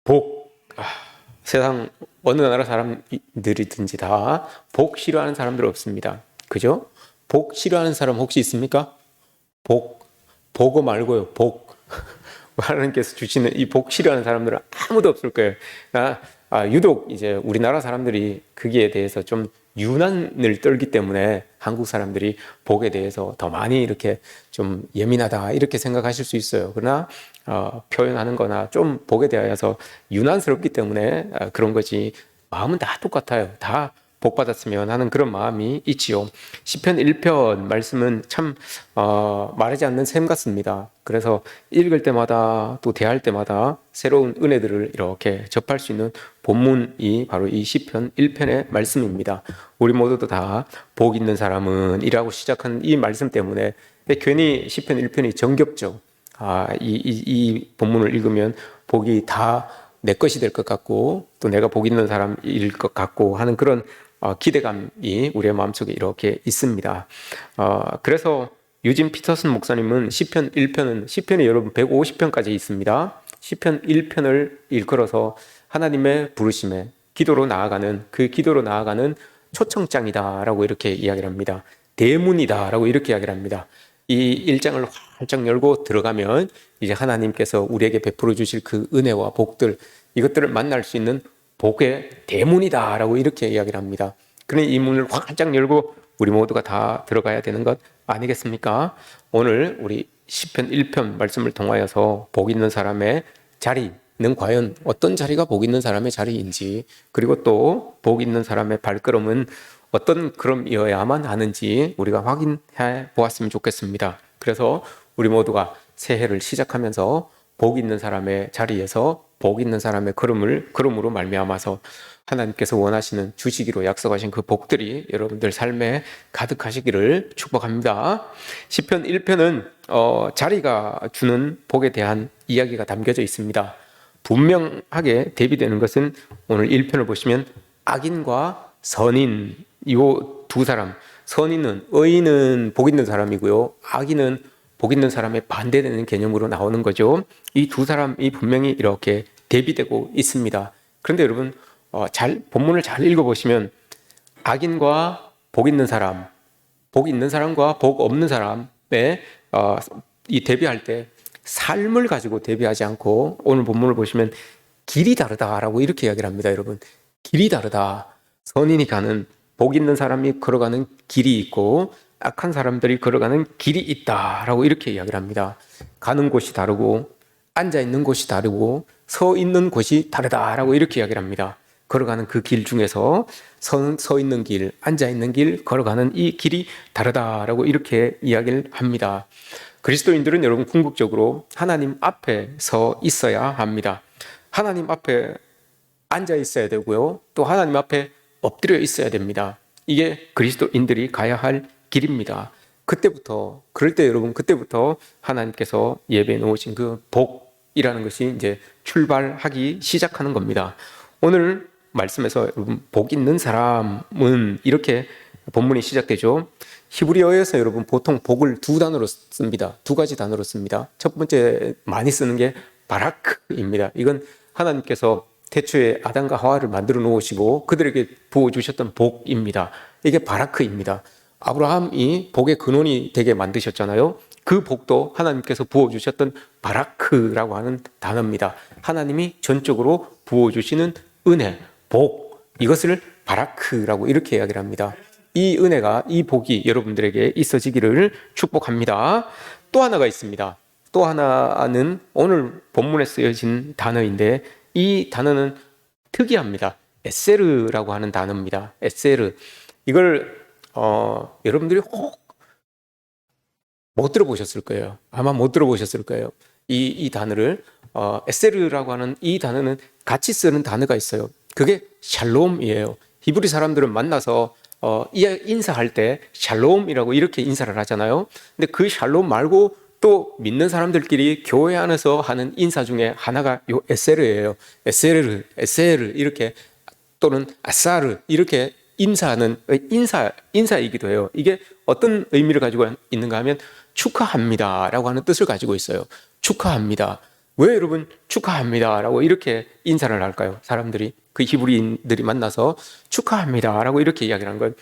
복. 세상 어느 나라 사람들이든지 다 복 싫어하는 사람들 없습니다. 그죠? 복 싫어하는 사람 혹시 있습니까? 보고 말고요. 복. 하나님께서 주시는 이 복 싫어하는 사람들은 아무도 없을 거예요. 유독 이제 우리나라 사람들이 거기에 대해서 좀 유난을 떨기 때문에 한국 사람들이 복에 대해서 더 많이 이렇게 좀 예민하다 이렇게 생각하실 수 있어요. 그러나 표현하는 거나 좀 복에 대하여서 유난스럽기 때문에 그런 거지, 마음은 다 똑같아요. 다 복 받았으면 하는 그런 마음이 있지요. 시편 1편 말씀은 참 말하지 않는 셈 같습니다. 그래서 읽을 때마다 또 대할 때마다 새로운 은혜들을 이렇게 접할 수 있는 본문이 바로 이 시편 1편의 말씀입니다. 우리 모두도 다 복 있는 사람은 이라고 시작한 이 말씀 때문에 괜히 시편 1편이 정겹죠. 이 본문을 읽으면 복이 다 내 것이 될 것 같고 또 내가 복 있는 사람일 것 같고 하는 그런 기대감이 우리의 마음속에 이렇게 있습니다. 그래서 유진 피터슨 목사님은 시편 1편은 시편이 여러분 150편까지 있습니다. 시편 1편을 일컬어서 하나님의 부르심에 기도로 나아가는 초청장이다라고 이렇게 이야기를 합니다. 대문이다라고 이렇게 이야기를 합니다. 이 1장을 활짝 열고 들어가면 이제 하나님께서 우리에게 베풀어 주실 그 은혜와 복들, 이것들을 만날 수 있는 복의 대문이다라고 이렇게 이야기를 합니다. 그러니 이 문을 활짝 열고 우리 모두가 다 들어가야 되는 것 아니겠습니까? 오늘 우리 시편 1편 말씀을 통하여서 복 있는 사람의 자리는 과연 어떤 자리가 복 있는 사람의 자리인지, 그리고 또 복 있는 사람의 발걸음은 어떤 걸음이어야만 하는지 우리가 확인해 보았으면 좋겠습니다. 그래서 우리 모두가 새해를 시작하면서 복 있는 사람의 자리에서 복 있는 사람의 걸음으로 말미암아서 하나님께서 원하시는 주시기로 약속하신 그 복들이 여러분들 삶에 가득하시기를 축복합니다. 시편 1편은 자리가 주는 복에 대한 이야기가 담겨져 있습니다. 분명하게 대비되는 것은 오늘 1편을 보시면 악인과 선인, 이 두 사람, 의인은 복 있는 사람이고요, 악인은 복 있는 사람의 반대되는 개념으로 나오는 거죠. 이 두 사람이 분명히 이렇게 대비되고 있습니다. 그런데 여러분 본문을 잘 읽어보시면 악인과 복 있는 사람과 복 없는 사람의 이 대비할 때 삶을 가지고 대비하지 않고 오늘 본문을 보시면 길이 다르다라고 이렇게 이야기를 합니다. 여러분, 길이 다르다. 선인이 가는, 복 있는 사람이 걸어가는 길이 있고 악한 사람들이 걸어가는 길이 있다라고 이렇게 이야기를 합니다. 가는 곳이 다르고 앉아 있는 곳이 다르고 서 있는 곳이 다르다라고 이렇게 이야기를 합니다. 걸어가는 그 길 중에서 서 있는 길, 앉아 있는 길, 걸어가는 이 길이 다르다라고 이렇게 이야기를 합니다. 그리스도인들은 여러분 궁극적으로 하나님 앞에 서 있어야 합니다. 하나님 앞에 앉아 있어야 되고요, 또 하나님 앞에 엎드려 있어야 됩니다. 이게 그리스도인들이 가야 할 길입니다. 그럴 때 여러분, 그때부터 하나님께서 예배해 놓으신 그 복이라는 것이 이제 출발하기 시작하는 겁니다. 오늘 말씀에서 여러분 복 있는 사람은 이렇게 본문이 시작되죠. 히브리어에서 여러분 보통 복을 두 단어로 씁니다. 두 가지 단어로 씁니다. 첫 번째 많이 쓰는 게 바라크입니다. 이건 하나님께서 태초에 아담과 하와를 만들어 놓으시고 그들에게 부어주셨던 복입니다. 이게 바라크입니다. 아브라함이 복의 근원이 되게 만드셨잖아요. 그 복도 하나님께서 부어주셨던 바라크라고 하는 단어입니다. 하나님이 전적으로 부어주시는 은혜, 복, 이것을 바라크라고 이렇게 이야기를 합니다. 이 은혜가, 이 복이 여러분들에게 있어지기를 축복합니다. 또 하나가 있습니다. 또 하나는 오늘 본문에 쓰여진 단어인데 이 단어는 특이합니다. 에세르라고 하는 단어입니다. 에세르. 이걸 여러분들이 혹 못 들어보셨을 거예요. 아마 못 들어보셨을 거예요. 이 단어를 에세르라고 하는 이 단어는 같이 쓰는 단어가 있어요. 그게 샬롬이에요. 히브리 사람들은 만나서 인사할 때 샬롬이라고 이렇게 인사를 하잖아요. 근데 그 샬롬 말고 또 믿는 사람들끼리 교회 안에서 하는 인사 중에 하나가 요 에세르예요. 에세르 이렇게, 또는 아사르 이렇게 인사하는 인사이기도 해요. 이게 어떤 의미를 가지고 있는가 하면 축하합니다라고 하는 뜻을 가지고 있어요. 축하합니다. 왜 여러분 축하합니다 라고 이렇게 인사를 할까요? 사람들이, 그 히브리인들이 만나서 축하합니다 라고 이렇게 이야기를 한 건,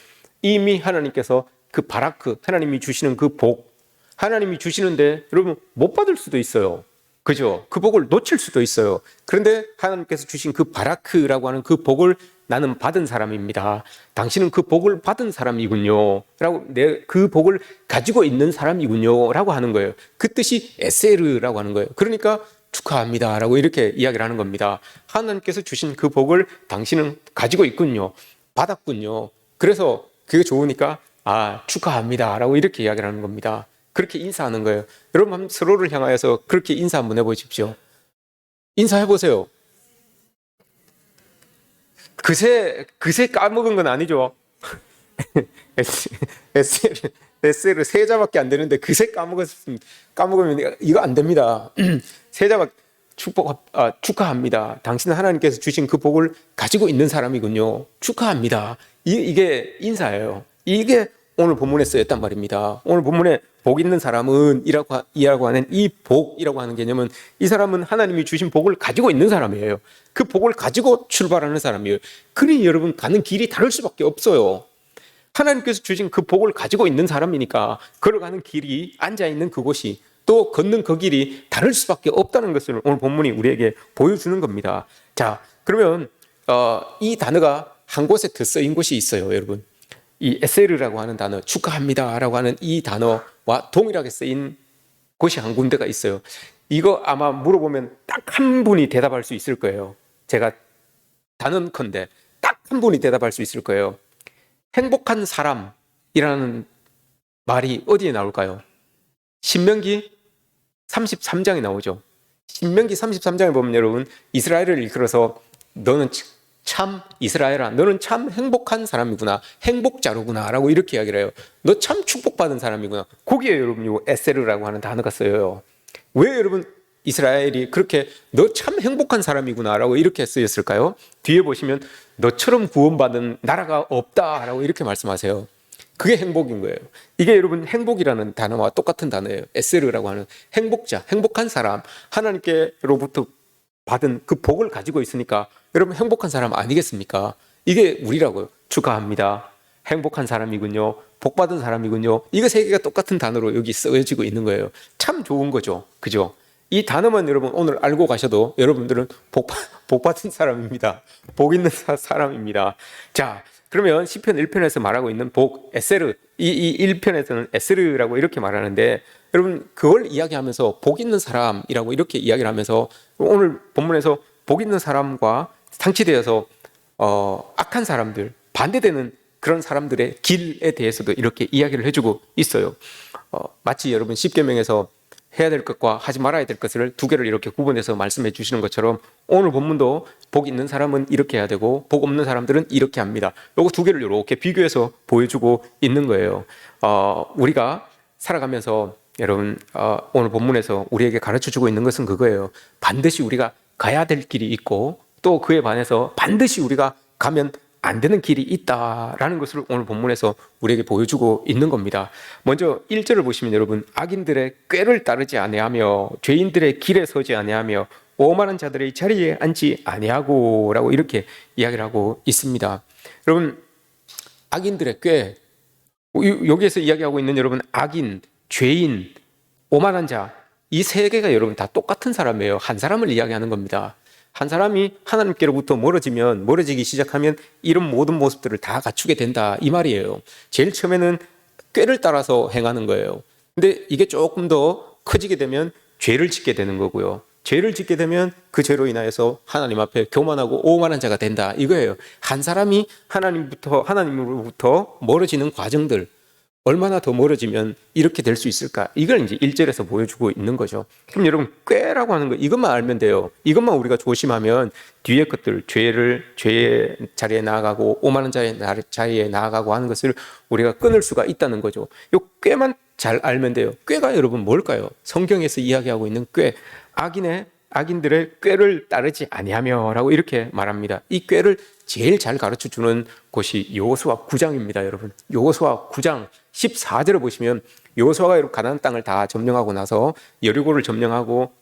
이미 하나님께서 그 바라크, 하나님이 주시는 그 복, 하나님이 주시는데 여러분 못 받을 수도 있어요. 그죠? 그 복을 놓칠 수도 있어요. 그런데 하나님께서 주신 그 바라크라고 하는 그 복을 나는 받은 사람입니다. 당신은 그 복을 받은 사람이군요. 라고, 그 복을 가지고 있는 사람이군요. 라고 하는 거예요. 그 뜻이 에세르라고 하는 거예요. 그러니까 축하합니다. 라고 이렇게 이야기를 하는 겁니다. 하나님께서 주신 그 복을 당신은 가지고 있군요. 받았군요. 그래서 그게 좋으니까, 축하합니다. 라고 이렇게 이야기를 하는 겁니다. 그렇게 인사하는 거예요. 여러분 한번 서로를 향하여서 그렇게 인사 한번 해보십시오. 인사해보세요. 그새 까먹은 건 아니죠. SL을 세자밖에 안 되는데 그새 까먹으면 이거 안 됩니다. 세자밖에 축하합니다. 당신은 하나님께서 주신 그 복을 가지고 있는 사람이군요. 축하합니다. 이게 인사예요. 이게 오늘 본문에 쓰였단 말입니다. 오늘 본문에 복 있는 사람은 이라고 하는 이 복이라고 하는 개념은, 이 사람은 하나님이 주신 복을 가지고 있는 사람이에요. 그 복을 가지고 출발하는 사람이에요. 그러니 여러분 가는 길이 다를 수밖에 없어요. 하나님께서 주신 그 복을 가지고 있는 사람이니까 걸어가는 길이, 앉아있는 그곳이, 또 걷는 그 길이 다를 수밖에 없다는 것을 오늘 본문이 우리에게 보여주는 겁니다. 자, 그러면 이 단어가 한 곳에 더 쓰인 곳이 있어요, 여러분. 이 에세르라고 하는 단어, 축하합니다라고 하는 이 단어와 동일하게 쓰인 곳이 한 군데가 있어요. 이거 아마 물어보면 딱 한 분이 대답할 수 있을 거예요. 제가 단언컨대 딱 한 분이 대답할 수 있을 거예요. 행복한 사람이라는 말이 어디에 나올까요? 신명기 33장에 나오죠. 신명기 33장에 보면 여러분, 이스라엘을 일컬어서 너는 참 이스라엘아, 너는 참 행복한 사람이구나, 행복자로구나 라고 이렇게 이야기를 해요. 너 참 축복받은 사람이구나. 거기에 여러분 요 에세르라고 하는 단어가 쓰여요. 왜 여러분 이스라엘이 그렇게 너 참 행복한 사람이구나 라고 이렇게 쓰였을까요? 뒤에 보시면 너처럼 구원받은 나라가 없다 라고 이렇게 말씀하세요. 그게 행복인 거예요. 이게 여러분 행복이라는 단어와 똑같은 단어예요. 에세르라고 하는 행복자, 행복한 사람, 하나님께로부터 받은 그 복을 가지고 있으니까 여러분 행복한 사람 아니겠습니까? 이게 우리라고요. 축하합니다. 행복한 사람이군요. 복 받은 사람이군요. 이거 세 개가 똑같은 단어로 여기 쓰여지고 있는 거예요. 참 좋은 거죠. 그죠? 이 단어만 여러분 오늘 알고 가셔도 여러분들은 복 받은 사람입니다. 복 있는 사람입니다. 자, 그러면 시편 1편에서 말하고 있는 복, 에세르, 이 1편에서는 에세르라고 이렇게 말하는데, 여러분 그걸 이야기하면서 복 있는 사람이라고 이렇게 이야기를 하면서 오늘 본문에서 복 있는 사람과 상치되어서 악한 사람들, 반대되는 그런 사람들의 길에 대해서도 이렇게 이야기를 해주고 있어요. 마치 여러분 십계명에서 해야 될 것과 하지 말아야 될 것을 두 개를 이렇게 구분해서 말씀해 주시는 것처럼 오늘 본문도 복 있는 사람은 이렇게 해야 되고 복 없는 사람들은 이렇게 합니다. 요거 두 개를 이렇게 비교해서 보여주고 있는 거예요. 우리가 살아가면서 여러분 오늘 본문에서 우리에게 가르쳐주고 있는 것은 그거예요. 반드시 우리가 가야 될 길이 있고 또 그에 반해서 반드시 우리가 가면 안 되는 길이 있다라는 것을 오늘 본문에서 우리에게 보여주고 있는 겁니다. 먼저 1절을 보시면 여러분, 악인들의 꾀를 따르지 아니하며 죄인들의 길에 서지 아니하며 오만한 자들의 자리에 앉지 아니하고 라고 이렇게 이야기를 하고 있습니다. 여러분, 악인들의 꾀, 여기에서 이야기하고 있는 여러분, 악인, 죄인, 오만한 자, 이 세 개가 여러분 다 똑같은 사람이에요. 한 사람을 이야기하는 겁니다. 한 사람이 하나님께로부터 멀어지기 시작하면 이런 모든 모습들을 다 갖추게 된다, 이 말이에요. 제일 처음에는 꾀를 따라서 행하는 거예요. 근데 이게 조금 더 커지게 되면 죄를 짓게 되는 거고요. 죄를 짓게 되면 그 죄로 인하여서 하나님 앞에 교만하고 오만한 자가 된다, 이거예요. 한 사람이 하나님으로부터 멀어지는 과정들, 얼마나 더 멀어지면 이렇게 될 수 있을까? 이걸 이제 1절에서 보여주고 있는 거죠. 그럼 여러분, 꾀라고 하는 거 이것만 알면 돼요. 이것만 우리가 조심하면 뒤에 것들, 죄의 자리에 나아가고 오만한 자의 자리에 나아가고 하는 것을 우리가 끊을 수가 있다는 거죠. 이 꾀만 잘 알면 돼요. 꾀가 여러분 뭘까요? 성경에서 이야기하고 있는 꾀, 악인의 악인들의 꾀를 따르지 아니하며라고 이렇게 말합니다. 이 꾀를 제일 잘 가르쳐 주는 곳이 여호수아 9장입니다, 여러분. 여호수아 9장 14절을 보시면 여호수아가 가나안 땅을 다 점령하고 나서 여리고를 점령하고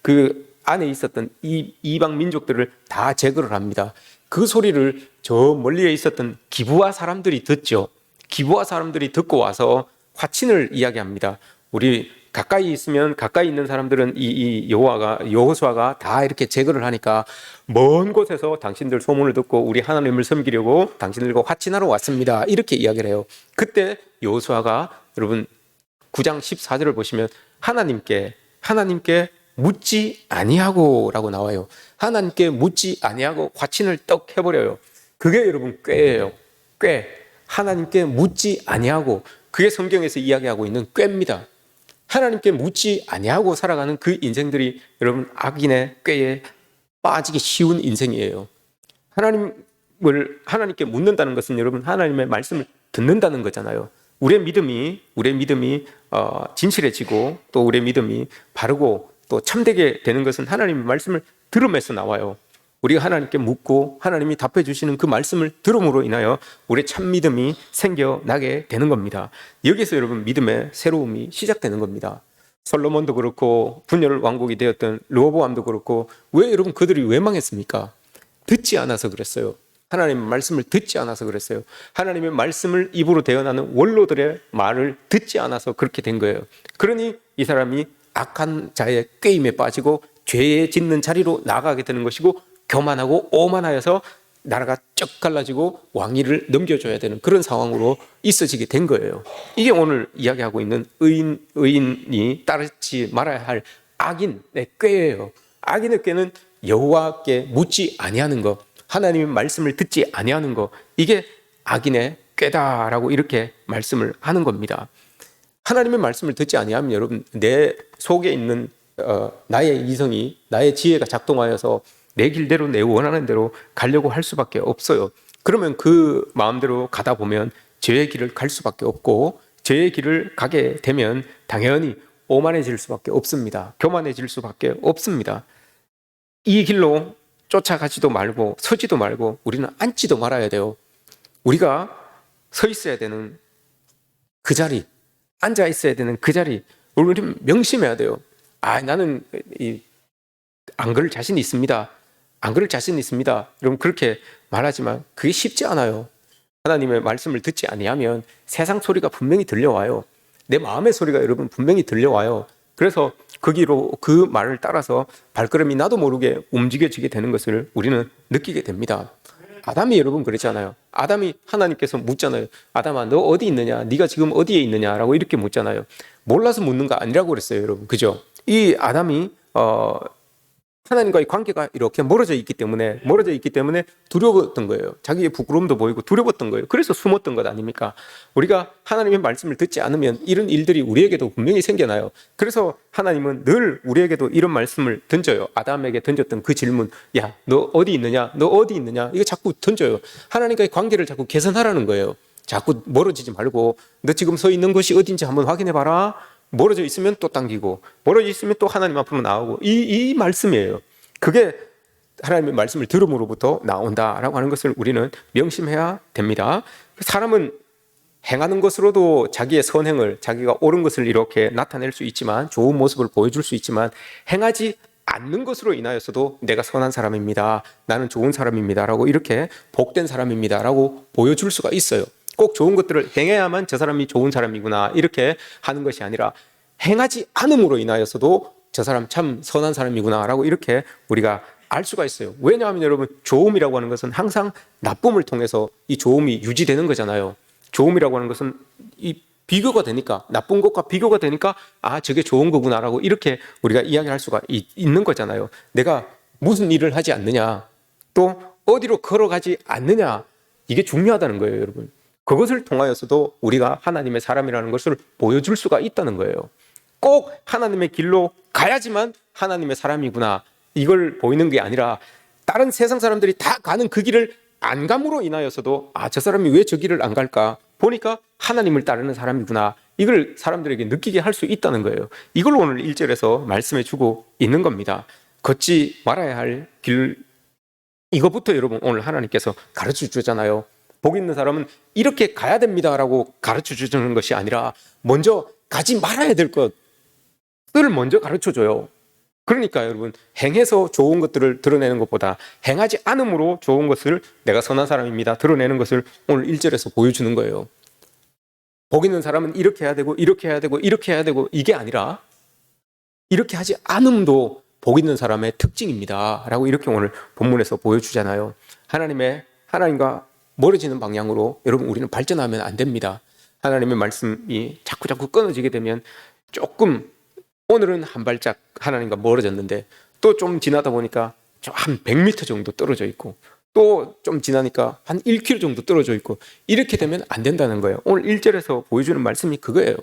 그 안에 있었던 이 이방 민족들을 다 제거를 합니다. 그 소리를 저 멀리에 있었던 기브아 사람들이 듣죠. 기브아 사람들이 듣고 와서 화친을 이야기합니다. 우리 가까이 있으면 가까이 있는 사람들은 이 여호수아가 다 이렇게 제거를 하니까 먼 곳에서 당신들 소문을 듣고 우리 하나님을 섬기려고 당신들과 화친하러 왔습니다. 이렇게 이야기를 해요. 그때 여호수아가 여러분 9장 14절을 보시면 하나님께 묻지 아니하고라고 나와요. 하나님께 묻지 아니하고 화친을 떡 해버려요. 그게 여러분 꾀예요. 꾀. 하나님께 묻지 아니하고, 그게 성경에서 이야기하고 있는 꾀입니다. 하나님께 묻지 아니하고 살아가는 그 인생들이 여러분 악인의 꾀에 빠지기 쉬운 인생이에요. 하나님께 묻는다는 것은 여러분 하나님의 말씀을 듣는다는 거잖아요. 우리의 믿음이 진실해지고 또 우리의 믿음이 바르고 또 참되게 되는 것은 하나님의 말씀을 들음에서 나와요. 우리가 하나님께 묻고 하나님이 답해 주시는 그 말씀을 들음으로 인하여 우리의 참 믿음이 생겨나게 되는 겁니다. 여기서 여러분 믿음의 새로움이 시작되는 겁니다. 솔로몬도 그렇고 분열 왕국이 되었던 르호보암도 그렇고 왜 여러분 그들이 왜 망했습니까? 듣지 않아서 그랬어요. 하나님의 말씀을 듣지 않아서 그랬어요. 하나님의 말씀을 입으로 대언하는 원로들의 말을 듣지 않아서 그렇게 된 거예요. 그러니 이 사람이 악한 자의 꾀임에 빠지고 죄에 짓는 자리로 나가게 되는 것이고 교만하고 오만하여서 나라가 쩍 갈라지고 왕위를 넘겨줘야 되는 그런 상황으로 있어지게 된 거예요. 이게 오늘 이야기하고 있는 의인이 따르지 말아야 할 악인의 꾀예요. 악인의 꾀는 여호와께 묻지 아니하는 것, 하나님의 말씀을 듣지 아니하는 것, 이게 악인의 꾀다라고 이렇게 말씀을 하는 겁니다. 하나님의 말씀을 듣지 아니하면 여러분 내 속에 있는 나의 이성이, 나의 지혜가 작동하여서 내 길대로 내 원하는 대로 가려고 할 수밖에 없어요. 그러면 그 마음대로 가다 보면 죄의 길을 갈 수밖에 없고, 죄의 길을 가게 되면 당연히 오만해질 수밖에 없습니다. 교만해질 수밖에 없습니다. 이 길로 쫓아가지도 말고 서지도 말고 우리는 앉지도 말아야 돼요. 우리가 서 있어야 되는 그 자리, 앉아 있어야 되는 그 자리, 우리는 명심해야 돼요. 나는 안 그럴 자신 있습니다. 안 그럴 자신 있습니다. 여러분 그렇게 말하지만 그게 쉽지 않아요. 하나님의 말씀을 듣지 아니하면 세상 소리가 분명히 들려와요. 내 마음의 소리가 여러분 분명히 들려와요. 그래서 그 말을 따라서 발걸음이 나도 모르게 움직여지게 되는 것을 우리는 느끼게 됩니다. 아담이 여러분 그랬잖아요. 아담이 하나님께서 묻잖아요. 아담아 너 어디 있느냐? 네가 지금 어디에 있느냐라고 이렇게 묻잖아요. 몰라서 묻는 거 아니라고 그랬어요, 여러분. 그죠? 이 아담이 하나님과의 관계가 이렇게 멀어져 있기 때문에 두려웠던 거예요. 자기의 부끄러움도 보이고 두려웠던 거예요. 그래서 숨었던 것 아닙니까? 우리가 하나님의 말씀을 듣지 않으면 이런 일들이 우리에게도 분명히 생겨나요. 그래서 하나님은 늘 우리에게도 이런 말씀을 던져요. 아담에게 던졌던 그 질문, 야, 너 어디 있느냐? 너 어디 있느냐? 이거 자꾸 던져요. 하나님과의 관계를 자꾸 개선하라는 거예요. 자꾸 멀어지지 말고 너 지금 서 있는 곳이 어딘지 한번 확인해 봐라. 멀어져 있으면 또 당기고 멀어져 있으면 또 하나님 앞으로 나오고 이 말씀이에요. 그게 하나님의 말씀을 들음으로부터 나온다라고 하는 것을 우리는 명심해야 됩니다. 사람은 행하는 것으로도 자기의 선행을, 자기가 옳은 것을 이렇게 나타낼 수 있지만, 좋은 모습을 보여줄 수 있지만, 행하지 않는 것으로 인하여서도 내가 선한 사람입니다, 나는 좋은 사람입니다 라고 이렇게 복된 사람입니다 라고 보여줄 수가 있어요. 꼭 좋은 것들을 행해야만 저 사람이 좋은 사람이구나 이렇게 하는 것이 아니라 행하지 않음으로 인하여서도 저 사람 참 선한 사람이구나 라고 이렇게 우리가 알 수가 있어요. 왜냐하면 여러분 좋음이라고 하는 것은 항상 나쁨을 통해서 이 좋음이 유지되는 거잖아요. 좋음이라고 하는 것은 이 비교가 되니까, 나쁜 것과 비교가 되니까 저게 좋은 거구나 라고 이렇게 우리가 이야기할 수가 있는 거잖아요. 내가 무슨 일을 하지 않느냐, 또 어디로 걸어가지 않느냐, 이게 중요하다는 거예요, 여러분. 그것을 통하여서도 우리가 하나님의 사람이라는 것을 보여줄 수가 있다는 거예요. 꼭 하나님의 길로 가야지만 하나님의 사람이구나 이걸 보이는 게 아니라, 다른 세상 사람들이 다 가는 그 길을 안 감으로 인하여서도 저 사람이 왜 저 길을 안 갈까 보니까 하나님을 따르는 사람이구나, 이걸 사람들에게 느끼게 할 수 있다는 거예요. 이걸 오늘 1절에서 말씀해 주고 있는 겁니다. 걷지 말아야 할 길, 이거부터 여러분 오늘 하나님께서 가르쳐 주잖아요. 복 있는 사람은 이렇게 가야 됩니다라고 가르쳐 주는 것이 아니라 먼저 가지 말아야 될 것을 먼저 가르쳐 줘요. 그러니까 여러분, 행해서 좋은 것들을 드러내는 것보다 행하지 않음으로 좋은 것을, 내가 선한 사람입니다, 드러내는 것을 오늘 1절에서 보여주는 거예요. 복 있는 사람은 이렇게 해야 되고 이렇게 해야 되고 이렇게 해야 되고, 이게 아니라 이렇게 하지 않음도 복 있는 사람의 특징입니다 라고 이렇게 오늘 본문에서 보여주잖아요. 하나님과 멀어지는 방향으로 여러분 우리는 발전하면 안 됩니다. 하나님의 말씀이 자꾸 끊어지게 되면 조금, 오늘은 한 발짝 하나님과 멀어졌는데 또 좀 지나다 보니까 한 100m 정도 떨어져 있고, 또 좀 지나니까 한 1km 정도 떨어져 있고, 이렇게 되면 안 된다는 거예요. 오늘 1절에서 보여주는 말씀이 그거예요.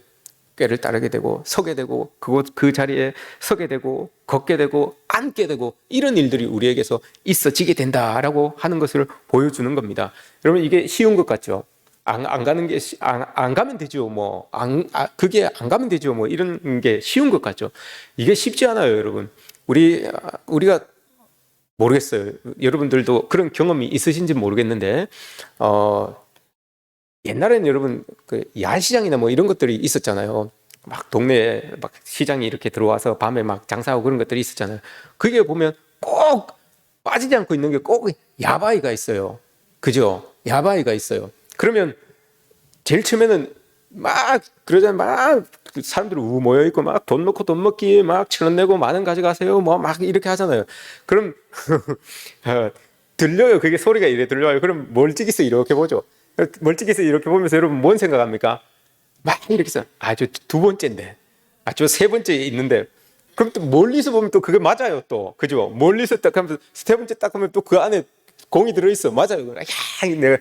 꾀를 따르게 되고 서게 되고 그 자리에 서게 되고 걷게 되고 앉게 되고, 이런 일들이 우리에게서 있어지게 된다라고 하는 것을 보여주는 겁니다. 여러분, 이게 쉬운 것 같죠? 안 가는 게, 안 가면 되죠. 그게 안 가면 되죠. 이런 게 쉬운 것 같죠? 이게 쉽지 않아요, 여러분. 우리가 모르겠어요. 여러분들도 그런 경험이 있으신지 모르겠는데, 옛날에는 여러분, 그 야시장이나 이런 것들이 있었잖아요. 막 동네에 막 시장이 이렇게 들어와서 밤에 막 장사하고 그런 것들이 있었잖아요. 그게 보면 꼭 빠지지 않고 있는 게 꼭 야바이가 있어요. 그죠? 야바이가 있어요. 그러면 제일 처음에는 막 그러잖아요. 막 사람들이 모여 있고 막 돈 넣고 돈 먹기, 막 1,000원 내고 10,000원 가져가세요. 막 이렇게 하잖아요. 그럼 들려요. 그게 소리가 이래 들려요. 그럼 멀찍이서 이렇게 보죠. 멀찍이서 이렇게 보면서 여러분 뭔 생각합니까? 막 이렇게 해서 저 두 번째인데, 저 세 번째에 있는데, 그럼 또 멀리서 보면 또 그게 맞아요. 또 그죠? 멀리서 딱 하면서 세 번째 딱 하면 또 그 안에 공이 들어있어. 맞아요. 내가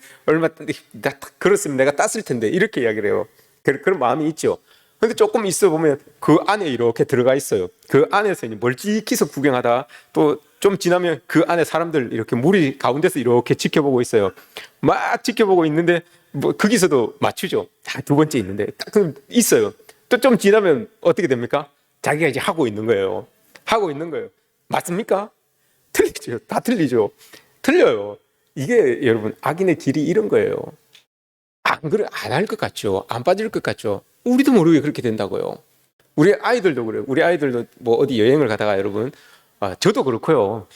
그렇으면 내가 땄을 텐데, 이렇게 이야기를 해요. 그런 마음이 있죠. 근데 조금 있어 보면 그 안에 이렇게 들어가 있어요. 그 안에서 멀찍이서 구경하다 또 좀 지나면 그 안에 사람들 이렇게 무리 가운데서 이렇게 지켜보고 있어요. 막 지켜보고 있는데 거기서도 맞추죠. 두 번째 있는데 딱 있어요. 또 좀 지나면 어떻게 됩니까? 자기가 이제 하고 있는 거예요. 맞습니까? 틀리죠. 다 틀리죠. 틀려요. 이게 여러분, 악인의 길이 이런 거예요. 안 할 것 같죠. 안 빠질 것 같죠. 우리도 모르게 그렇게 된다고요. 우리 아이들도 그래요. 우리 아이들도 어디 여행을 가다가 여러분, 저도 그렇고요.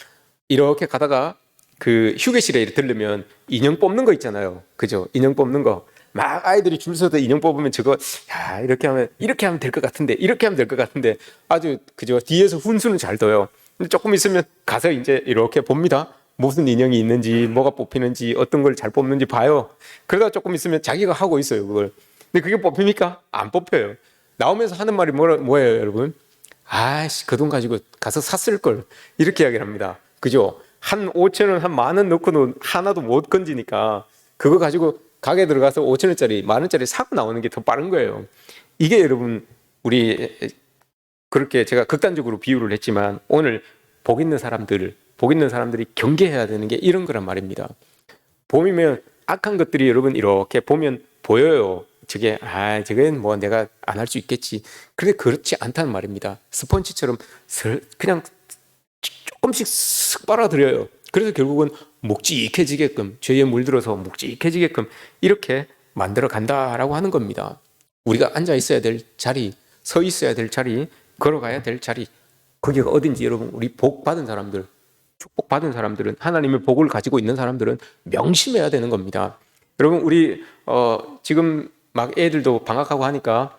이렇게 가다가 그 휴게실에 들르면 인형 뽑는 거 있잖아요. 그죠? 인형 뽑는 거. 막 아이들이 줄 서서 인형 뽑으면 이렇게 하면 될 것 같은데, 이렇게 하면 될 것 같은데, 아주 그죠? 뒤에서 훈수는 잘 둬요. 근데 조금 있으면 가서 이제 이렇게 봅니다. 무슨 인형이 있는지, 뭐가 뽑히는지, 어떤 걸 잘 뽑는지 봐요. 그러다 조금 있으면 자기가 하고 있어요, 그걸. 근데 그게 뽑힙니까? 안 뽑혀요. 나오면서 하는 말이 뭐예요, 여러분? 그 돈 가지고 가서 샀을 걸. 이렇게 이야기를 합니다. 그죠? 한 5,000원, 한 10,000원 넣고도 하나도 못 건지니까 그거 가지고 가게 들어가서 5,000원짜리, 10,000원짜리 사고 나오는 게 더 빠른 거예요. 이게 여러분, 우리 그렇게 제가 극단적으로 비유를 했지만 오늘 복 있는 사람들이 경계해야 되는 게 이런 거란 말입니다. 봄이면 악한 것들이 여러분 이렇게 보면 보여요. 저게 내가 안 할 수 있겠지. 그런데 그렇지 않다는 말입니다. 스펀지처럼 그냥 조금씩 쓱 빨아들여요. 그래서 결국은 묵직해지게끔, 죄에 물들어서 묵직해지게끔 이렇게 만들어 간다라고 하는 겁니다. 우리가 앉아 있어야 될 자리, 서 있어야 될 자리, 걸어가야 될 자리, 거기가 어딘지 여러분, 우리 복 받은 사람들, 축복 받은 사람들은, 하나님의 복을 가지고 있는 사람들은 명심해야 되는 겁니다. 여러분, 우리 지금 막 애들도 방학하고 하니까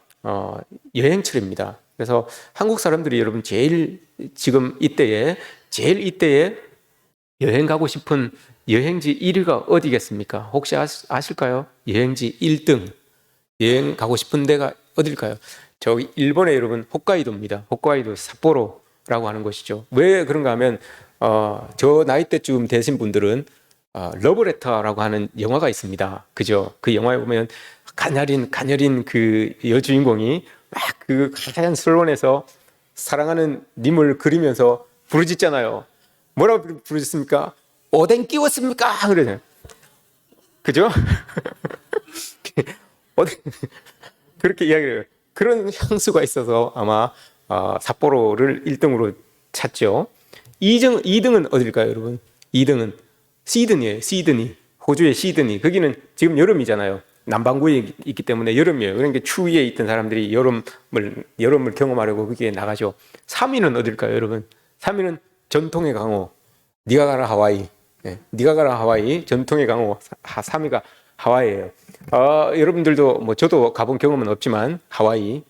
여행철입니다. 그래서 한국 사람들이 여러분 지금 이때에 여행 가고 싶은 여행지 1위가 어디겠습니까? 혹시 아실까요? 여행지 1등, 여행 가고 싶은 데가 어딜까요? 저기 일본의 여러분 홋카이도입니다. 홋카이도 삿포로라고 하는 곳이죠. 왜 그런가 하면 저 나이 때쯤 되신 분들은 러브레터라고 하는 영화가 있습니다. 그죠? 그 영화에 보면 가녀린 그 여주인공이 막 그 하얀 설원에서 사랑하는 님을 그리면서 부르짖잖아요. 뭐라고 부르짖습니까? 오뎅 끼웠습니까? 그러잖아요. 그죠? 그렇게 이야기를 해요. 그런 향수가 있어서 아마 삿포로를 1등으로 찾죠. 2등은 어딜까요, 여러분? 2등은 시드니예요. 시드니. 호주의 시드니. 거기는 지금 여름이잖아요. 남반구에 있기 때문에 여름이에요. 그러니까 추위에 있던 사람들이 여름을 경험하려고 거기에 나가죠. 3위는 어딜까요, 여러분? 3위는 전통의 강호. 니아가라 하와이. 네, 니아가라 하와이 전통의 강호 3위가 하와이예요. 여러분들도 저도 가본 경험은 없지만 하와이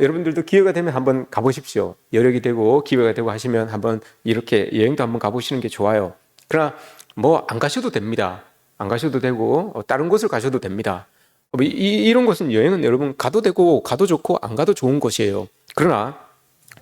여러분들도 기회가 되면 한번 가보십시오. 여력이 되고 기회가 되고 하시면 한번 이렇게 여행도 한번 가보시는 게 좋아요. 그러나 안 가셔도 됩니다. 안 가셔도 되고 다른 곳을 가셔도 됩니다. 이런 곳은 여행은 여러분 가도 되고 가도 좋고 안 가도 좋은 곳이에요. 그러나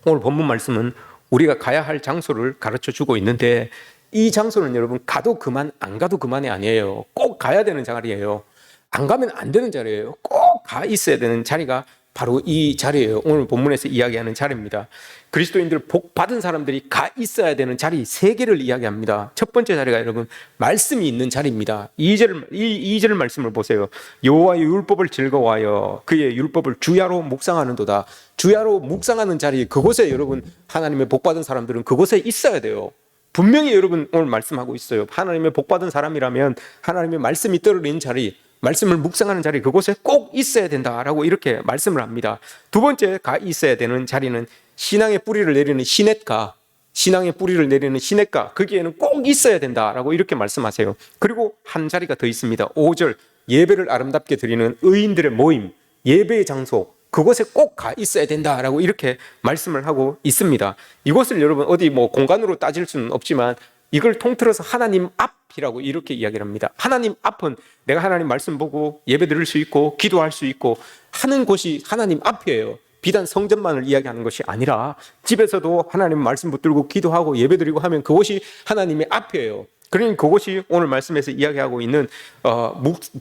오늘 본문 말씀은 우리가 가야 할 장소를 가르쳐 주고 있는데 이 장소는 여러분 가도 그만 안 가도 그만이 아니에요. 꼭 가야 되는 자리예요. 안 가면 안 되는 자리예요. 꼭 가 있어야 되는 자리가 바로 이 자리예요. 오늘 본문에서 이야기하는 자리입니다. 그리스도인들 복 받은 사람들이 가 있어야 되는 자리 3개를 이야기합니다. 첫 번째 자리가 여러분 말씀이 있는 자리입니다. 2절 말씀을 보세요. 여호와의 율법을 즐거워하여 그의 율법을 주야로 묵상하는도다. 주야로 묵상하는 자리, 그곳에 여러분 하나님의 복 받은 사람들은 그곳에 있어야 돼요. 분명히 여러분 오늘 말씀하고 있어요. 하나님의 복 받은 사람이라면 하나님의 말씀이 떨어진 자리, 말씀을 묵상하는 자리, 그곳에 꼭 있어야 된다라고 이렇게 말씀을 합니다. 두 번째 가 있어야 되는 자리는 신앙의 뿌리를 내리는 시냇가, 신앙의 뿌리를 내리는 시냇가, 거기에는 꼭 있어야 된다라고 이렇게 말씀하세요. 그리고 한 자리가 더 있습니다. 5절 예배를 아름답게 드리는 의인들의 모임, 예배의 장소, 그곳에 꼭 가 있어야 된다라고 이렇게 말씀을 하고 있습니다. 이곳을 여러분 어디 공간으로 따질 수는 없지만 이걸 통틀어서 하나님 앞이라고 이렇게 이야기를 합니다. 하나님 앞은 내가 하나님 말씀 보고 예배 드릴 수 있고 기도할 수 있고 하는 곳이 하나님 앞이에요. 비단 성전만을 이야기하는 것이 아니라 집에서도 하나님 말씀 붙들고 기도하고 예배 드리고 하면 그곳이 하나님의 앞이에요. 그러니 그곳이 오늘 말씀에서 이야기하고 있는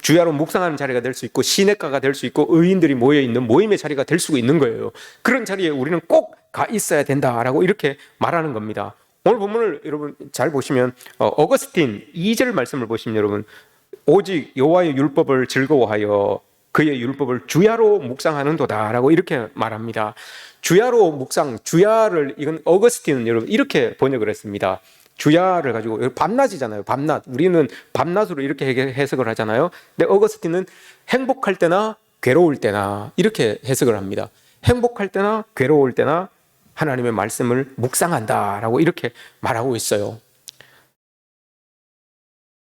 주야로 묵상하는 자리가 될 수 있고 시냇가가 될 수 있고 의인들이 모여있는 모임의 자리가 될 수 있는 거예요. 그런 자리에 우리는 꼭 가 있어야 된다라고 이렇게 말하는 겁니다. 오늘 본문을 여러분 잘 보시면 어거스틴 2절 말씀을 보시면 여러분 오직 여호와의 율법을 즐거워하여 그의 율법을 주야로 묵상하는도다라고 이렇게 말합니다. 주야로 묵상, 주야를 이건 어거스틴은 여러분 이렇게 번역을 했습니다. 주야를 가지고 밤낮이잖아요. 밤낮. 우리는 밤낮으로 이렇게 해석을 하잖아요. 근데 어거스틴은 행복할 때나 괴로울 때나 이렇게 해석을 합니다. 행복할 때나 괴로울 때나 하나님의 말씀을 묵상한다라고 이렇게 말하고 있어요.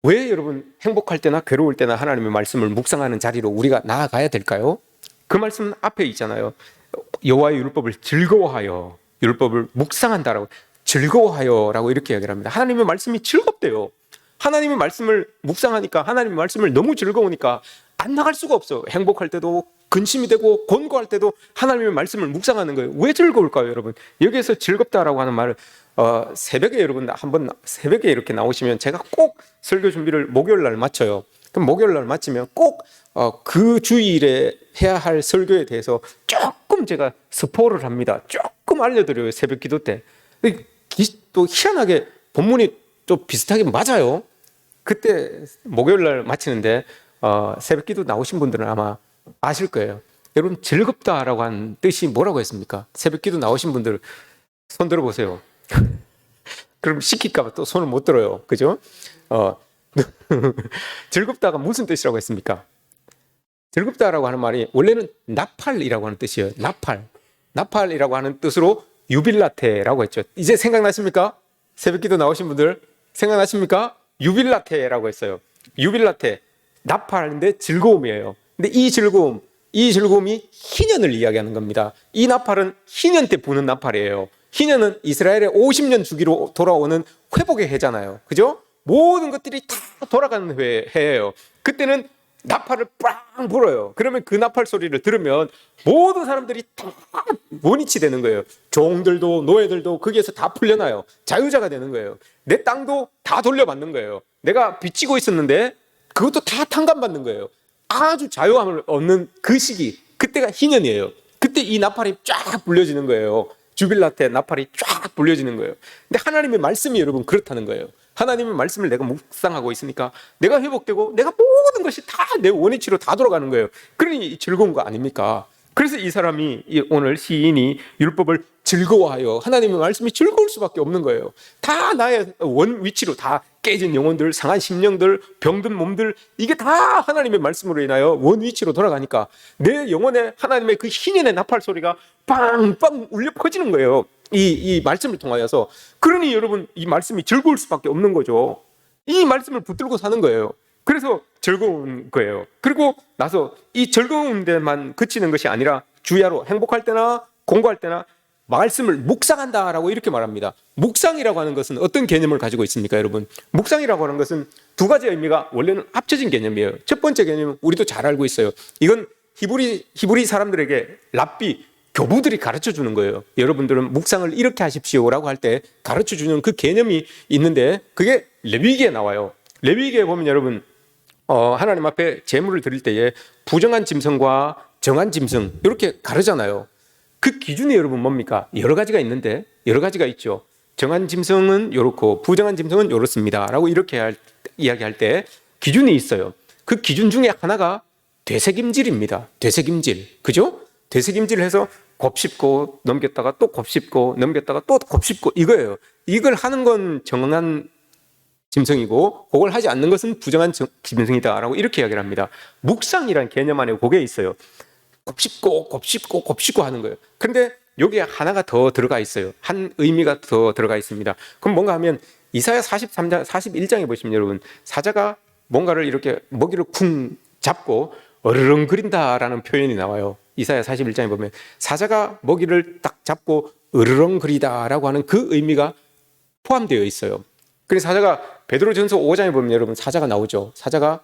왜 여러분 행복할 때나 괴로울 때나 하나님의 말씀을 묵상하는 자리로 우리가 나아가야 될까요? 그 말씀 앞에 있잖아요. 여호와의 율법을 즐거워하여 율법을 묵상한다라고, 즐거워하여라고 이렇게 이야기를 합니다. 하나님의 말씀이 즐겁대요. 하나님의 말씀을 묵상하니까, 하나님의 말씀을 너무 즐거우니까 안 나갈 수가 없어. 행복할 때도 근심이 되고 곤고할 때도 하나님의 말씀을 묵상하는 거예요. 왜 즐거울까요, 여러분? 여기에서 즐겁다라고 하는 말을 새벽에 여러분 한번 새벽에 이렇게 나오시면 제가 꼭 설교 준비를 목요일 날 마쳐요. 그럼 목요일 날 마치면 꼭 그 주일에 해야 할 설교에 대해서 조금 제가 스포를 합니다. 조금 알려드려요, 새벽 기도 때. 또 희한하게 본문이 또 비슷하게 맞아요. 그때 목요일 날 마치는데 새벽 기도 나오신 분들은 아마 아실 거예요. 여러분 즐겁다라고 하는 뜻이 뭐라고 했습니까? 새벽 기도 나오신 분들 손 들어보세요. 그럼 시킬까 봐 또 손을 못 들어요. 그죠? 즐겁다가 무슨 뜻이라고 했습니까? 즐겁다라고 하는 말이 원래는 나팔이라고 하는 뜻이에요. 나팔이라고 하는 뜻으로 유빌라테라고 했죠. 이제 생각나십니까? 새벽기도 나오신 분들 생각나십니까? 유빌라테라고 했어요. 유빌라테, 나팔인데 즐거움이에요. 근데 이 즐거움이 희년을 이야기하는 겁니다. 이 나팔은 희년 때 부는 나팔이에요. 희년은 이스라엘의 50년 주기로 돌아오는 회복의 해잖아요. 그죠? 모든 것들이 다 돌아가는 해예요. 그때는 나팔을 빵 불어요. 그러면 그 나팔 소리를 들으면 모든 사람들이 다 원위치 되는 거예요. 종들도 노예들도 거기에서 다 풀려나요. 자유자가 되는 거예요. 내 땅도 다 돌려받는 거예요. 내가 빚지고 있었는데 그것도 다 탕감받는 거예요. 아주 자유함을 얻는 그 시기, 그때가 희년이에요. 그때 이 나팔이 쫙 불려지는 거예요. 주빌라테 나팔이 쫙 불려지는 거예요. 근데 하나님의 말씀이 여러분 그렇다는 거예요. 하나님의 말씀을 내가 묵상하고 있으니까 내가 회복되고 내가 모든 것이 다 내 원위치로 다 돌아가는 거예요. 그러니 즐거운 거 아닙니까? 그래서 이 사람이 오늘 시인이 율법을 즐거워하여 하나님의 말씀이 즐거울 수밖에 없는 거예요. 다 나의 원 위치로 다 깨진 영혼들, 상한 심령들, 병든 몸들 이게 다 하나님의 말씀으로 인하여 원 위치로 돌아가니까 내 영혼에 하나님의 그 신인의 나팔 소리가 빵빵 울려 퍼지는 거예요. 이 말씀을 통하여서. 그러니 여러분 이 말씀이 즐거울 수밖에 없는 거죠. 이 말씀을 붙들고 사는 거예요. 그래서 즐거운 거예요. 그리고 나서 이 즐거운 데만 그치는 것이 아니라 주야로 행복할 때나 공부할 때나 말씀을 묵상한다라고 이렇게 말합니다. 묵상이라고 하는 것은 어떤 개념을 가지고 있습니까, 여러분? 묵상이라고 하는 것은 두 가지 의미가 원래는 합쳐진 개념이에요. 첫 번째 개념은 우리도 잘 알고 있어요. 이건 히브리 사람들에게 랍비 교부들이 가르쳐 주는 거예요. 여러분들은 묵상을 이렇게 하십시오라고 할 때 가르쳐 주는 그 개념이 있는데 그게 레위기에 나와요. 레위기에 보면 여러분 하나님 앞에 제물을 드릴 때에 부정한 짐승과 정한 짐승 이렇게 가르잖아요. 그 기준이 여러분 뭡니까? 여러 가지가 있는데 여러 가지가 있죠. 정한 짐승은 이렇고 부정한 짐승은 이렇습니다 라고 이렇게 이야기할 때 기준이 있어요. 그 기준 중에 하나가 되새김질입니다. 되새김질. 그죠? 되새김질을 해서 곱씹고 넘겼다가 또 곱씹고 넘겼다가 또 곱씹고 이거예요. 이걸 하는 건 정한 짐승이고 그걸 하지 않는 것은 부정한 짐승이다라고 이렇게 이야기를 합니다. 묵상이라는 개념 안에 그게 있어요. 곱씹고 곱씹고 곱씹고 하는 거예요. 그런데 여기에 하나가 더 들어가 있어요. 한 의미가 더 들어가 있습니다. 그럼 뭔가 하면 이사야 43장 41장에 보시면 여러분 사자가 뭔가를 이렇게 먹이를 쿵 잡고 어르렁거린다라는 표현이 나와요. 이사야 41장에 보면 사자가 먹이를 딱 잡고 어르렁거리다라고 하는 그 의미가 포함되어 있어요. 그래서 사자가 베드로전서 5장에 보면 여러분 사자가 나오죠. 사자가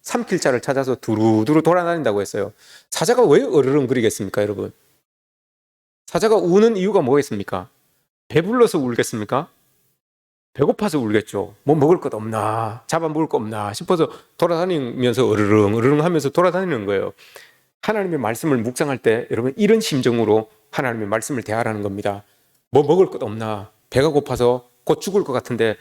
삼킬 자를 찾아서 두루두루 돌아다닌다고 했어요. 사자가 왜 어르렁거리겠습니까, 여러분? 사자가 우는 이유가 뭐겠습니까? 배불러서 울겠습니까? 배고파서 울겠죠. 뭐 먹을 것 없나, 잡아먹을 것 없나 싶어서 돌아다니면서 어르렁 하면서 돌아다니는 거예요. 하나님의 말씀을 묵상할 때 여러분 이런 심정으로 하나님의 말씀을 대하라는 겁니다. 뭐 먹을 것 없나, 배가 고파서 곧 죽을 것 같은데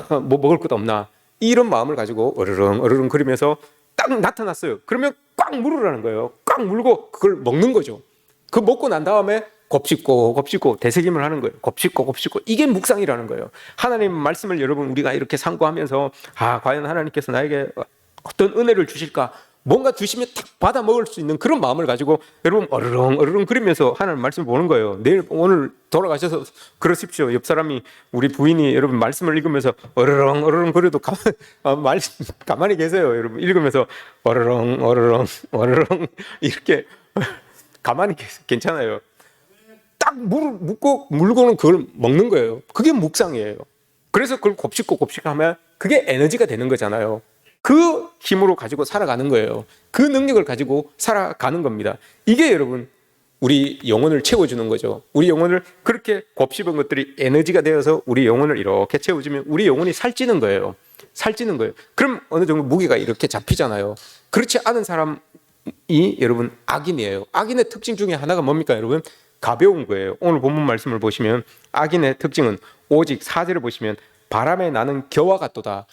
뭐 먹을 것 없나, 이런 마음을 가지고 어르렁 거리면서 딱 나타났어요. 그러면 꽉 물으라는 거예요. 꽉 물고 그걸 먹는 거죠. 그 먹고 난 다음에 곱씹고 되새김을 하는 거예요. 곱씹고 이게 묵상이라는 거예요. 하나님 말씀을 여러분 우리가 이렇게 상고하면서 과연 하나님께서 나에게 어떤 은혜를 주실까, 뭔가 주시면 탁 받아 먹을 수 있는 그런 마음을 가지고 여러분 어르렁 그리면서 하나님 말씀을 보는 거예요. 오늘 돌아가셔서 그러십시오. 옆 사람이 우리 부인이 여러분 말씀을 읽으면서 어르렁 거려도 가만히 계세요. 여러분 읽으면서 어르렁 이렇게 가만히 괜찮아요. 딱 묻고 물고는 그걸 먹는 거예요. 그게 묵상이에요. 그래서 그걸 곱씹고 하면 그게 에너지가 되는 거잖아요. 그 힘으로 가지고 살아가는 거예요. 그 능력을 가지고 살아가는 겁니다. 이게 여러분 우리 영혼을 채워주는 거죠. 우리 영혼을 그렇게 곱씹은 것들이 에너지가 되어서 우리 영혼을 이렇게 채워주면 우리 영혼이 살찌는 거예요. 그럼 어느 정도 무게가 이렇게 잡히잖아요. 그렇지 않은 사람이 여러분 악인이에요. 악인의 특징 중에 하나가 뭡니까, 여러분? 가벼운 거예요. 오늘 본문 말씀을 보시면 악인의 특징은 오직 4절을 보시면 바람에 나는 겨와 같도다.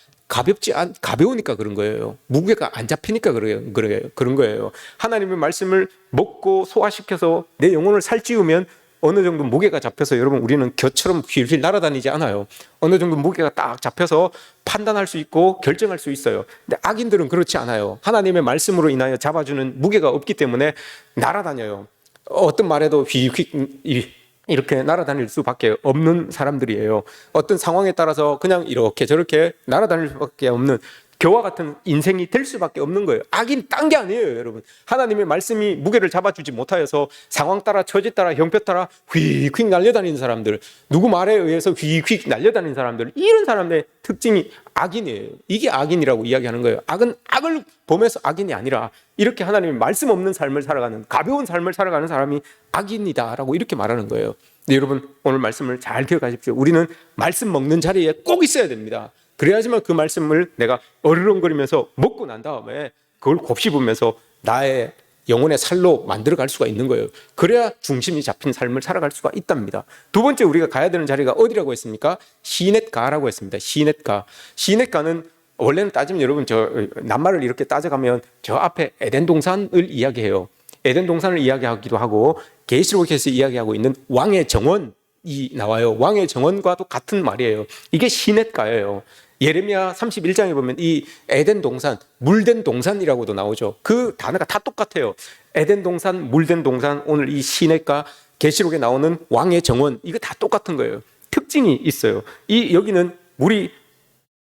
가벼우니까 그런 거예요. 무게가 안 잡히니까 그런 거예요. 하나님의 말씀을 먹고 소화시켜서 내 영혼을 살찌우면 어느 정도 무게가 잡혀서 여러분 우리는 겨처럼 휠휠 날아다니지 않아요. 어느 정도 무게가 딱 잡혀서 판단할 수 있고 결정할 수 있어요. 근데 악인들은 그렇지 않아요. 하나님의 말씀으로 인하여 잡아주는 무게가 없기 때문에 날아다녀요. 어떤 말에도 휙휙 이렇게 날아다닐 수밖에 없는 사람들이에요. 어떤 상황에 따라서 그냥 이렇게 저렇게 날아다닐 수밖에 없는 겨와 같은 인생이 될 수밖에 없는 거예요. 악인 딴 게 아니에요, 여러분. 하나님의 말씀이 무게를 잡아주지 못하여서 상황 따라 처지 따라 형편 따라 휙휙 날려다니는 사람들, 누구 말에 의해서 휙휙 날려다니는 사람들, 이런 사람들의 특징이 악인이에요. 이게 악인이라고 이야기하는 거예요. 악은 악을 보면서 악인이 아니라 이렇게 하나님의 말씀 없는 삶을 살아가는, 가벼운 삶을 살아가는 사람이 악인이다라고 이렇게 말하는 거예요. 근데 여러분 오늘 말씀을 잘 기억하십시오. 우리는 말씀 먹는 자리에 꼭 있어야 됩니다. 그래야지만 그 말씀을 내가 어르렁거리면서 먹고 난 다음에 그걸 곱씹으면서 나의 영혼의 살로 만들어갈 수가 있는 거예요. 그래야 중심이 잡힌 삶을 살아갈 수가 있답니다. 두 번째 우리가 가야 되는 자리가 어디라고 했습니까? 시냇가라고 했습니다. 시냇가는 원래는 따지면 여러분 저 낱말을 이렇게 따져가면 저 앞에 에덴 동산을 이야기해요. 에덴 동산을 이야기하기도 하고 계시록에서 이야기하고 있는 왕의 정원이 나와요. 왕의 정원과도 같은 말이에요. 이게 시냇가예요. 예레미야 31장에 보면 이 에덴 동산, 물된 동산이라고도 나오죠. 그 단어가 다 똑같아요. 에덴 동산, 물된 동산, 오늘 이 시냇가, 계시록에 나오는 왕의 정원, 이거 다 똑같은 거예요. 특징이 있어요. 여기는 물이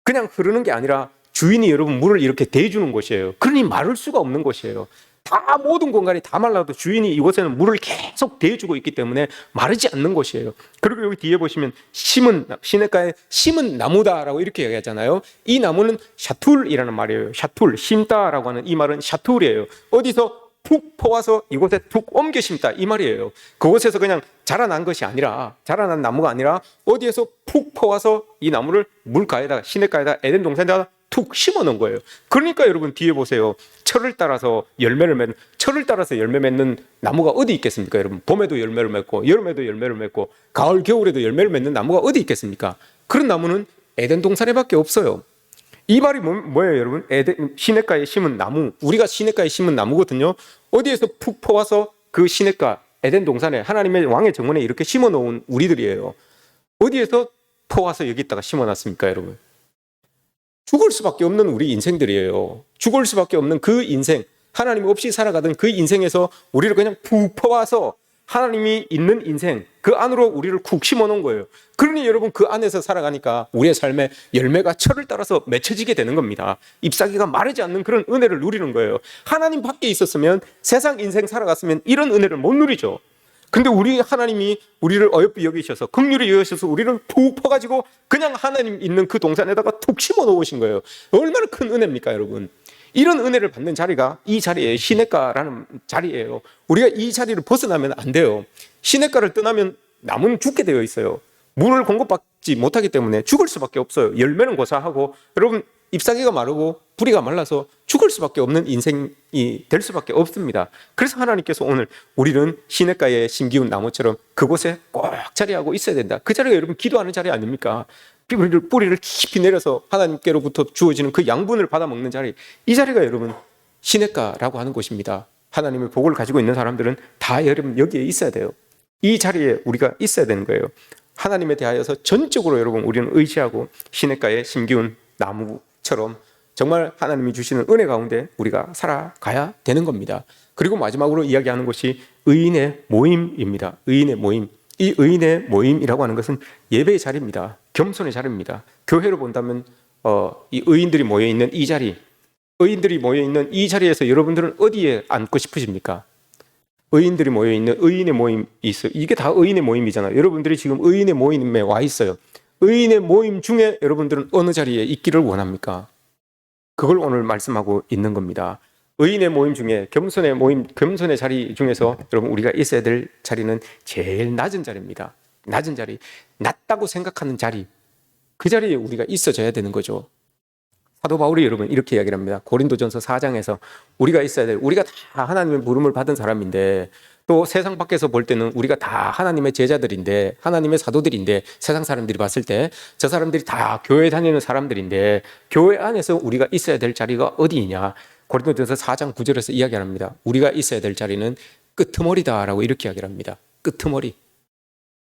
그냥 흐르는 게 아니라 주인이 여러분 물을 이렇게 대주는 곳이에요. 그러니 마를 수가 없는 곳이에요. 다 모든 공간이 다 말라도 주인이 이곳에는 물을 계속 대주고 있기 때문에 마르지 않는 곳이에요. 그리고 여기 뒤에 보시면 시냇가에 심은 나무다라고 이렇게 얘기하잖아요. 이 나무는 샤툴이라는 말이에요. 샤툴, 심다라고 하는 이 말은 샤툴이에요. 어디서 푹 퍼와서 이곳에 툭 옮겨 심다 이 말이에요. 그곳에서 그냥 자라난 것이 아니라, 자라난 나무가 아니라 어디에서 푹 퍼와서 이 나무를 물가에다가, 시냇가에다, 에덴 동산에다가 툭 심어 놓은 거예요. 그러니까 여러분 뒤에 보세요. 철을 따라서 열매 맺는 나무가 어디 있겠습니까? 여러분 봄에도 열매를 맺고 여름에도 열매를 맺고 가을 겨울에도 열매를 맺는 나무가 어디 있겠습니까? 그런 나무는 에덴 동산에밖에 없어요. 이 말이 뭐예요, 여러분? 시냇가에 심은 나무, 우리가 시냇가에 심은 나무거든요. 어디에서 푹 퍼와서 그 시냇가, 에덴 동산에 하나님의 왕의 정원에 이렇게 심어 놓은 우리들이에요. 어디에서 퍼와서 여기다가 심어 놨습니까, 여러분? 죽을 수밖에 없는 우리 인생들이에요. 죽을 수밖에 없는 그 인생, 하나님 없이 살아가던 그 인생에서 우리를 그냥 푹 퍼와서 하나님이 있는 인생, 그 안으로 우리를 쿡 심어 놓은 거예요. 그러니 여러분 그 안에서 살아가니까 우리의 삶에 열매가 철을 따라서 맺혀지게 되는 겁니다. 잎사귀가 마르지 않는 그런 은혜를 누리는 거예요. 하나님 밖에 있었으면, 세상 인생 살아갔으면 이런 은혜를 못 누리죠. 근데 우리 하나님이 우리를 어여삐 여기셔서, 긍휼히 여기셔서 우리를 푹 퍼가지고 그냥 하나님 있는 그 동산에다가 툭 심어 놓으신 거예요. 얼마나 큰 은혜입니까, 여러분? 이런 은혜를 받는 자리가 이 자리에 시냇가라는 자리예요. 우리가 이 자리를 벗어나면 안 돼요. 시냇가를 떠나면 나무는 죽게 되어 있어요. 물을 공급받지 못하기 때문에 죽을 수밖에 없어요. 열매는 고사하고 여러분 잎사귀가 마르고 뿌리가 말라서 죽을 수밖에 없는 인생이 될 수밖에 없습니다. 그래서 하나님께서 오늘 우리는 시냇가에 심기운 나무처럼 그곳에 꼭 자리하고 있어야 된다. 그 자리가 여러분 기도하는 자리 아닙니까? 뿌리를 깊이 내려서 하나님께로부터 주어지는 그 양분을 받아 먹는 자리, 이 자리가 여러분 시냇가라고 하는 곳입니다. 하나님의 복을 가지고 있는 사람들은 다 여러분 여기에 있어야 돼요. 이 자리에 우리가 있어야 되는 거예요. 하나님에 대하여서 전적으로 여러분 우리는 의지하고 시냇가에 심기운 나무처럼 정말 하나님이 주시는 은혜 가운데 우리가 살아가야 되는 겁니다. 그리고 마지막으로 이야기하는 것이 의인의 모임입니다. 의인의 모임. 이 의인의 모임이라고 하는 것은 예배의 자리입니다. 겸손의 자리입니다. 교회로 본다면 이 의인들이 모여있는 이 자리, 의인들이 모여있는 이 자리에서 여러분들은 어디에 앉고 싶으십니까? 의인들이 모여있는 의인의 모임이 있어요. 이게 다 의인의 모임이잖아요. 여러분들이 지금 의인의 모임에 와 있어요. 의인의 모임 중에 여러분들은 어느 자리에 있기를 원합니까? 그걸 오늘 말씀하고 있는 겁니다. 의인의 모임 중에 겸손의 모임, 겸손의 자리 중에서 여러분 우리가 있어야 될 자리는 제일 낮은 자리입니다. 낮은 자리, 낮다고 생각하는 자리, 그 자리에 우리가 있어줘야 되는 거죠. 사도 바울이 여러분 이렇게 이야기를 합니다. 고린도전서 4장에서 우리가 있어야 될, 우리가 다 하나님의 부름을 받은 사람인데, 또 세상 밖에서 볼 때는 우리가 다 하나님의 제자들인데, 하나님의 사도들인데, 세상 사람들이 봤을 때 저 사람들이 다 교회 다니는 사람들인데 교회 안에서 우리가 있어야 될 자리가 어디이냐? 고린도전서 4장 9절에서 이야기합니다. 우리가 있어야 될 자리는 끄트머리다라고 이렇게 이야기를 합니다. 끄트머리.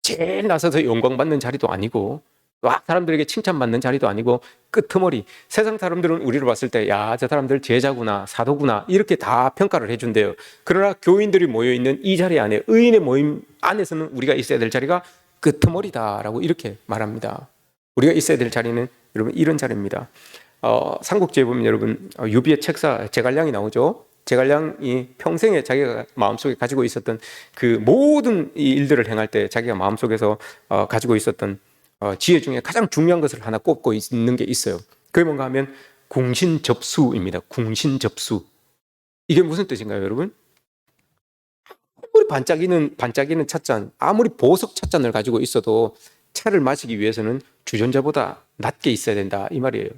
제일 나서서 영광받는 자리도 아니고 막 사람들에게 칭찬받는 자리도 아니고 끄트머리. 세상 사람들은 우리를 봤을 때 야, 저 사람들 제자구나, 사도구나 이렇게 다 평가를 해준대요. 그러나 교인들이 모여있는 이 자리 안에, 의인의 모임 안에서는 우리가 있어야 될 자리가 끄트머리다라고 이렇게 말합니다. 우리가 있어야 될 자리는 여러분 이런 자리입니다. 삼국지에 보면 여러분 유비의 책사 제갈량이 나오죠. 제갈량이 평생에 자기가 마음속에 가지고 있었던 그 모든 이 일들을 행할 때 자기가 마음속에서 가지고 있었던 지혜 중에 가장 중요한 것을 하나 꼽고 있는 게 있어요. 그게 뭔가 하면 궁신접수입니다. 궁신접수. 이게 무슨 뜻인가요, 여러분? 아무리 반짝이는 찻잔, 아무리 보석 찻잔을 가지고 있어도 차를 마시기 위해서는 주전자보다 낮게 있어야 된다 이 말이에요.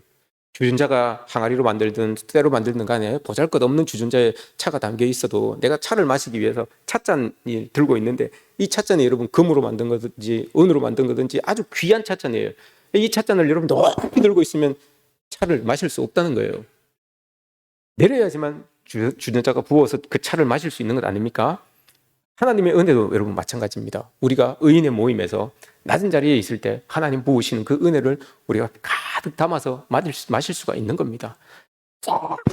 주전자가 항아리로 만들든 때로 만들든 간에 보잘것없는 주전자에 차가 담겨 있어도 내가 차를 마시기 위해서 찻잔이 들고 있는데 이 찻잔이 여러분 금으로 만든 거든지 은으로 만든 거든지 아주 귀한 찻잔이에요. 이 찻잔을 여러분 높이 들고 있으면 차를 마실 수 없다는 거예요. 내려야지만 주전자가 부어서 그 차를 마실 수 있는 것 아닙니까? 하나님의 은혜도 여러분 마찬가지입니다. 우리가 의인의 모임에서 낮은 자리에 있을 때 하나님 부으시는 그 은혜를 우리가 가득 담아서 마실 수가 있는 겁니다.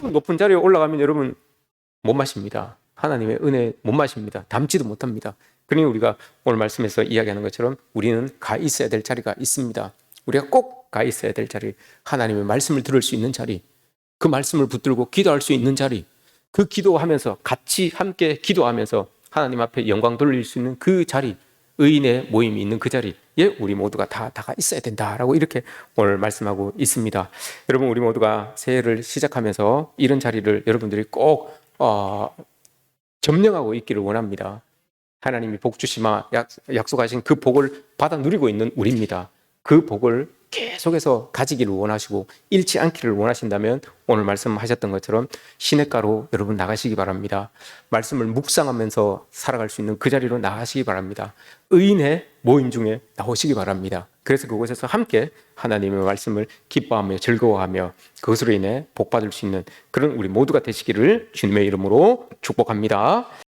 높은 자리에 올라가면 여러분 못 마십니다. 하나님의 은혜 못 마십니다. 담지도 못합니다. 그러니 우리가 오늘 말씀에서 이야기하는 것처럼 우리는 가 있어야 될 자리가 있습니다. 우리가 꼭 가 있어야 될 자리, 하나님의 말씀을 들을 수 있는 자리, 그 말씀을 붙들고 기도할 수 있는 자리, 그 기도하면서 같이 함께 기도하면서 하나님 앞에 영광 돌릴 수 있는 그 자리, 의인의 모임이 있는 그 자리에 우리 모두가 다가 있어야 된다라고 이렇게 오늘 말씀하고 있습니다. 여러분, 우리 모두가 새해를 시작하면서 이런 자리를 여러분들이 꼭 점령하고 있기를 원합니다. 하나님이 복 주시마 약속하신 그 복을 받아 누리고 있는 우리입니다. 그 복을 계속해서 가지기를 원하시고 잃지 않기를 원하신다면 오늘 말씀하셨던 것처럼 시냇가로 여러분 나가시기 바랍니다. 말씀을 묵상하면서 살아갈 수 있는 그 자리로 나가시기 바랍니다. 의인의 모임 중에 나오시기 바랍니다. 그래서 그곳에서 함께 하나님의 말씀을 기뻐하며 즐거워하며 그것으로 인해 복 받을 수 있는 그런 우리 모두가 되시기를 주님의 이름으로 축복합니다.